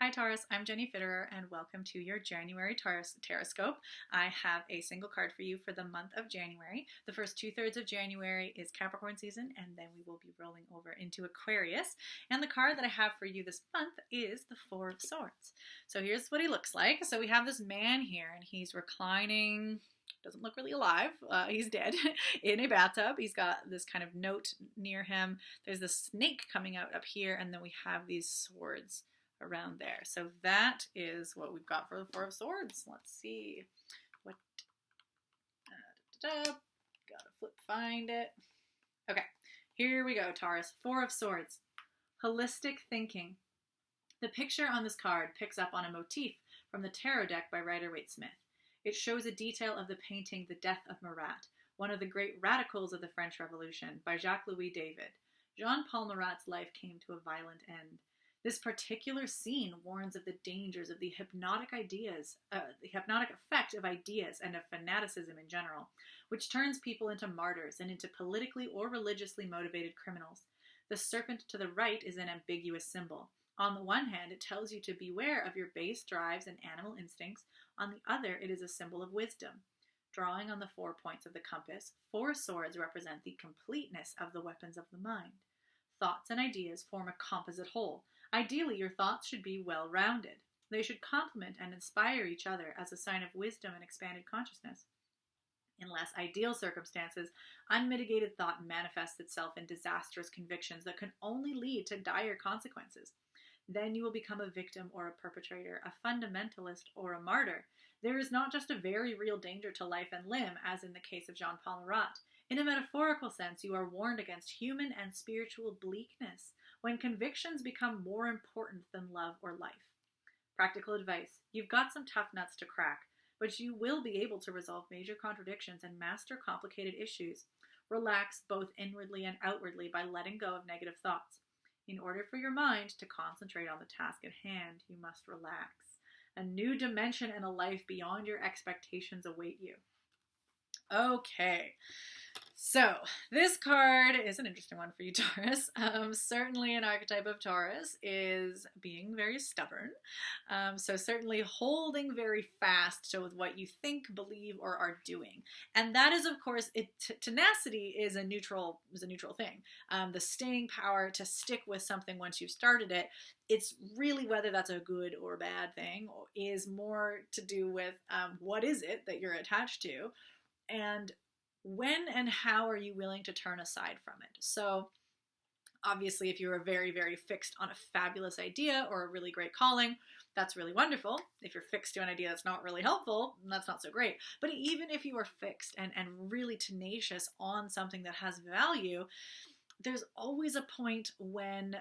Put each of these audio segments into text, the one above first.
Hi Taurus, I'm Jenny Fitterer and welcome to your January Tarotscope. I have a single card for you for the month of January. The first 2/3 of January is Capricorn season and then we will be rolling over into Aquarius. And the card that I have for you this month is the Four of Swords. So here's what he looks like. So we have this man here and he's reclining, doesn't look really alive. He's dead in a bathtub. He's got this kind of note near him. There's this snake coming out up here and then we have these swords around there. So that is what we've got for the Four of Swords. Let's see what gotta find it. Okay, here we go, Taurus. Four of Swords. Holistic thinking. The picture on this card picks up on a motif from the tarot deck by Rider-Waite Smith. It shows a detail of the painting The Death of Marat, one of the great radicals of the French Revolution, by Jacques-Louis David. Jean-Paul Marat's life came to a violent end. This particular scene warns of the dangers of the hypnotic effect of ideas and of fanaticism in general, which turns people into martyrs and into politically or religiously motivated criminals. The serpent to the right is an ambiguous symbol. On the one hand, it tells you to beware of your base drives and animal instincts. On the other, it is a symbol of wisdom. Drawing on the 4 points of the compass, 4 swords represent the completeness of the weapons of the mind. Thoughts and ideas form a composite whole. Ideally, your thoughts should be well-rounded. They should complement and inspire each other as a sign of wisdom and expanded consciousness. In less ideal circumstances, unmitigated thought manifests itself in disastrous convictions that can only lead to dire consequences. Then you will become a victim or a perpetrator, a fundamentalist or a martyr. There is not just a very real danger to life and limb, as in the case of Jean-Paul Marat. In a metaphorical sense, you are warned against human and spiritual bleakness, when convictions become more important than love or life. Practical advice. You've got some tough nuts to crack, but you will be able to resolve major contradictions and master complicated issues. Relax both inwardly and outwardly by letting go of negative thoughts. In order for your mind to concentrate on the task at hand, you must relax. A new dimension and a life beyond your expectations await you. Okay. So, this card is an interesting one for you, Taurus. Certainly an archetype of Taurus is being very stubborn. So certainly holding very fast to what you think, believe, or are doing. And that is, of course, tenacity is a neutral thing. The staying power to stick with something once you've started it, it's really whether that's a good or bad thing is more to do with what is it that you're attached to, and when and how are you willing to turn aside from it? So obviously, if you're very, very fixed on a fabulous idea or a really great calling, that's really wonderful. If you're fixed to an idea that's not really helpful, that's not so great. But even if you are fixed and really tenacious on something that has value, there's always a point when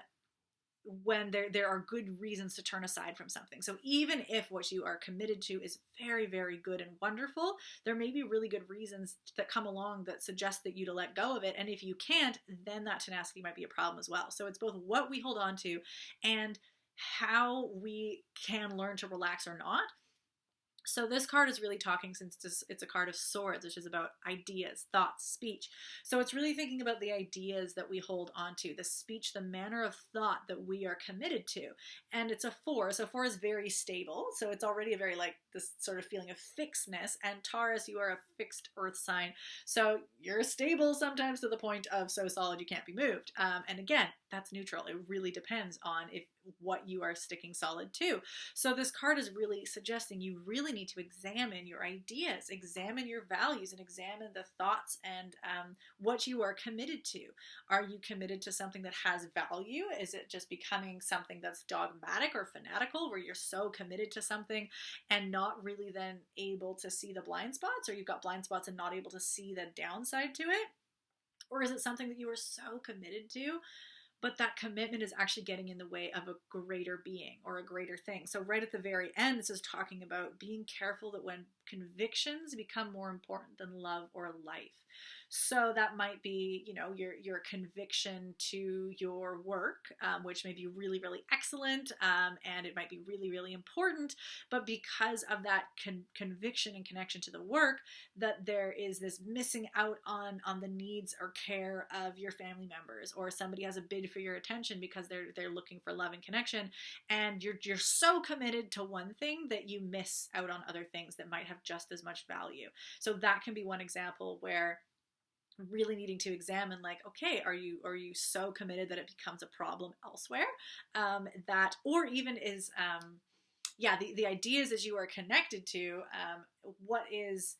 there are good reasons to turn aside from something. So even if what you are committed to is very, very good and wonderful, there may be really good reasons that come along that suggest that you to let go of it. And if you can't, then that tenacity might be a problem as well. So it's both what we hold on to and how we can learn to relax or not. So this card is really talking, since it's a card of swords, which is about ideas, thoughts, speech. So it's really thinking about the ideas that we hold on to, the speech, the manner of thought that we are committed to. And it's a 4. So 4 is very stable. So it's already a very this sort of feeling of fixedness. And Taurus, you are a fixed earth sign. So you're stable sometimes to the point of so solid you can't be moved. And again, that's neutral. It really depends on what you are sticking solid to. So this card is really suggesting you really need to examine your ideas, examine your values, and examine the thoughts and what you are committed to. Are you committed to something that has value? Is it just becoming something that's dogmatic or fanatical, where you're so committed to something and not really then able to see the blind spots, or you've got blind spots and not able to see the downside to it? Or is it something that you are so committed to, but that commitment is actually getting in the way of a greater being or a greater thing? So right at the very end, this is talking about being careful that when convictions become more important than love or life. So that might be, your conviction to your work, which may be really, really excellent, and it might be really, really important. But because of that conviction and connection to the work, that there is this missing out on the needs or care of your family members, or somebody has a bid for your attention because they're looking for love and connection, and you're so committed to one thing that you miss out on other things that might have just as much value. So that can be one example where really needing to examine, like, okay, are you so committed that it becomes a problem elsewhere, that, or even is, the ideas that you are connected to, what is,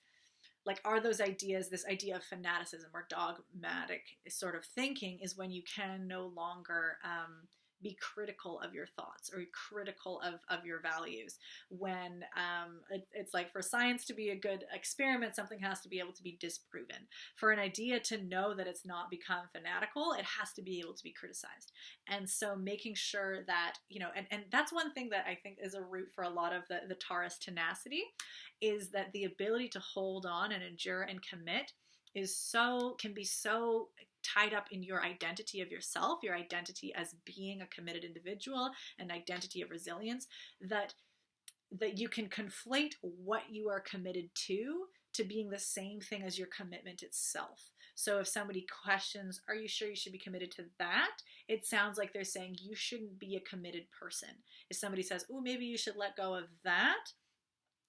like, are those ideas, this idea of fanaticism or dogmatic sort of thinking, is when you can no longer be critical of your thoughts or critical of your values. When it's like, for science to be a good experiment, something has to be able to be disproven. For an idea to know that it's not become fanatical, it has to be able to be criticized. And so making sure that, and that's one thing that I think is a root for a lot of the Taurus tenacity, is that the ability to hold on and endure and commit can be so tied up in your identity of yourself, your identity as being a committed individual, an identity of resilience, that you can conflate what you are committed to being the same thing as your commitment itself. So if somebody questions, are you sure you should be committed to that? It sounds like they're saying you shouldn't be a committed person. If somebody says, oh, maybe you should let go of that,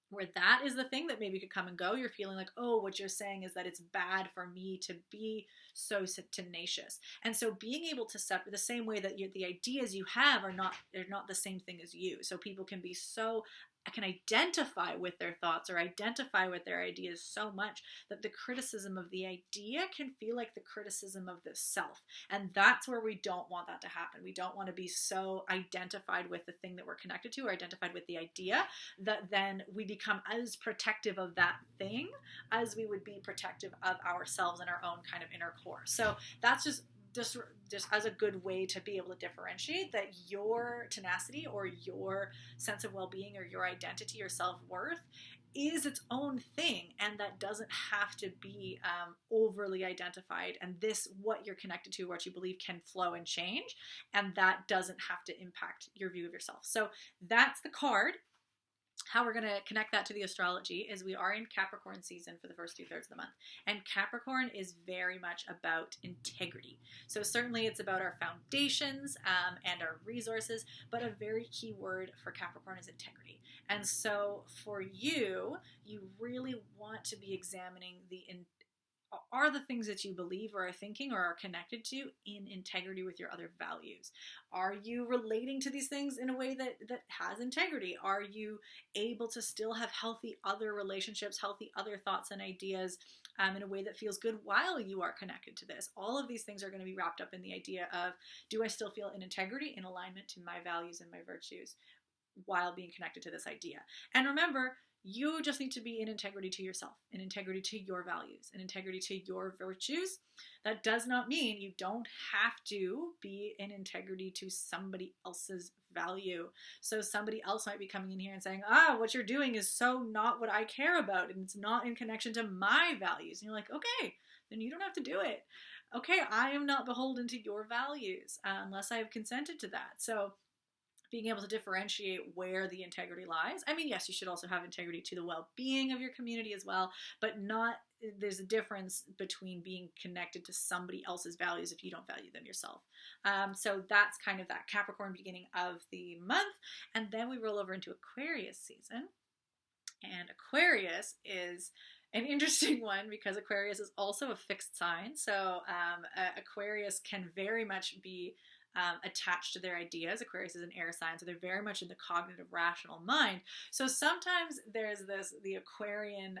where that is the thing that maybe could come and go, you're feeling like, oh, what you're saying is that it's bad for me to be so tenacious. And so being able to separate, the same way that the ideas you have they're not the same thing as you. So people can be I can identify with their thoughts or identify with their ideas so much that the criticism of the idea can feel like the criticism of the self. And that's where we don't want that to happen. We don't want to be so identified with the thing that we're connected to, or identified with the idea, that then we become as protective of that thing as we would be protective of ourselves and our own kind of inner core. So that's just as a good way to be able to differentiate that your tenacity or your sense of well-being or your identity or self-worth is its own thing, and that doesn't have to be overly identified, and what you're connected to, what you believe, can flow and change, and that doesn't have to impact your view of yourself. So that's the card. How we're going to connect that to the astrology is we are in Capricorn season for the first 2/3 of the month. And Capricorn is very much about integrity. So certainly it's about our foundations and our resources, but a very key word for Capricorn is integrity. And so for you really want to be examining are the things that you believe or are thinking or are connected to in integrity with your other values? Are you relating to these things in a way that has integrity? Are you able to still have healthy other relationships, healthy other thoughts and ideas in a way that feels good while you are connected to this? All of these things are going to be wrapped up in the idea of, do I still feel in integrity, in alignment to my values and my virtues while being connected to this idea? And remember, you just need to be in integrity to yourself, in integrity to your values, in integrity to your virtues. That does not mean you don't have to be in integrity to somebody else's value. So somebody else might be coming in here and saying, what you're doing is so not what I care about, and it's not in connection to my values. And you're like, okay, then you don't have to do it. Okay, I am not beholden to your values unless I have consented to that. So being able to differentiate where the integrity lies. I mean, yes, you should also have integrity to the well-being of your community as well, but there's a difference between being connected to somebody else's values if you don't value them yourself. So that's kind of that Capricorn beginning of the month. And then we roll over into Aquarius season. And Aquarius is an interesting one because Aquarius is also a fixed sign. So Aquarius can very much be attached to their ideas. Aquarius is an air sign, so they're very much in the cognitive, rational mind. So sometimes there's the Aquarian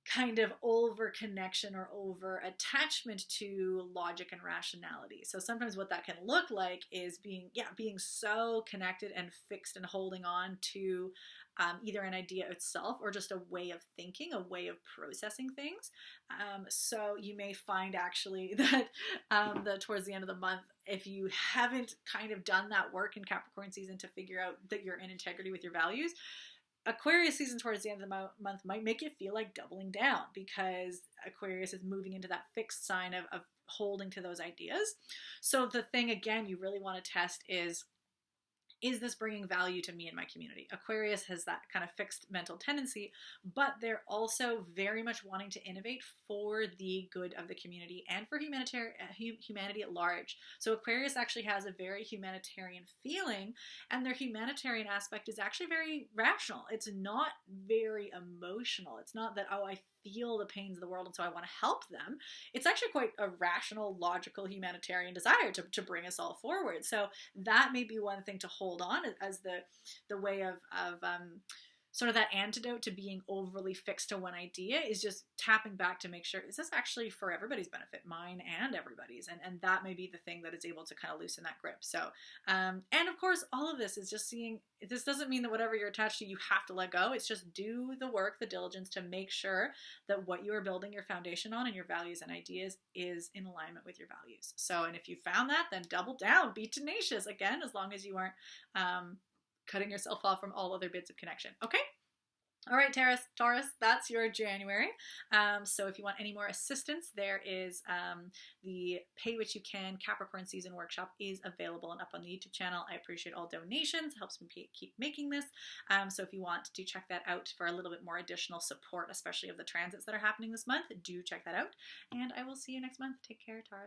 kind of over connection or over attachment to logic and rationality. So sometimes what that can look like is being so connected and fixed and holding on to either an idea itself or just a way of thinking, a way of processing things. So you may find actually that towards the end of the month, if you haven't kind of done that work in Capricorn season to figure out that you're in integrity with your values, Aquarius season towards the end of the month might make you feel like doubling down, because Aquarius is moving into that fixed sign of holding to those ideas. So the thing, again, you really want to test is this bringing value to me and my community? Aquarius has that kind of fixed mental tendency, but they're also very much wanting to innovate for the good of the community and for humanity at large. So Aquarius actually has a very humanitarian feeling, and their humanitarian aspect is actually very rational. It's not very emotional. It's not that, oh, I feel the pains of the world and so I want to help them. It's actually quite a rational, logical, humanitarian desire to bring us all forward. So that may be one thing to hold on as the way of sort of that antidote to being overly fixed to one idea, is just tapping back to make sure, is this actually for everybody's benefit, mine and everybody's? And that may be the thing that is able to kind of loosen that grip. So, and of course, all of this is just seeing, this doesn't mean that whatever you're attached to, you have to let go. It's just do the work, the diligence to make sure that what you are building your foundation on and your values and ideas is in alignment with your values. So, and if you found that, then double down, be tenacious. Again, as long as you aren't cutting yourself off from all other bits of connection. Okay? All right, Taurus, that's your January. So if you want any more assistance, there is the Pay What You Can Capricorn Season Workshop is available and up on the YouTube channel. I appreciate all donations. It helps me keep making this. So if you want to check that out for a little bit more additional support, especially of the transits that are happening this month, do check that out. And I will see you next month. Take care, Taurus.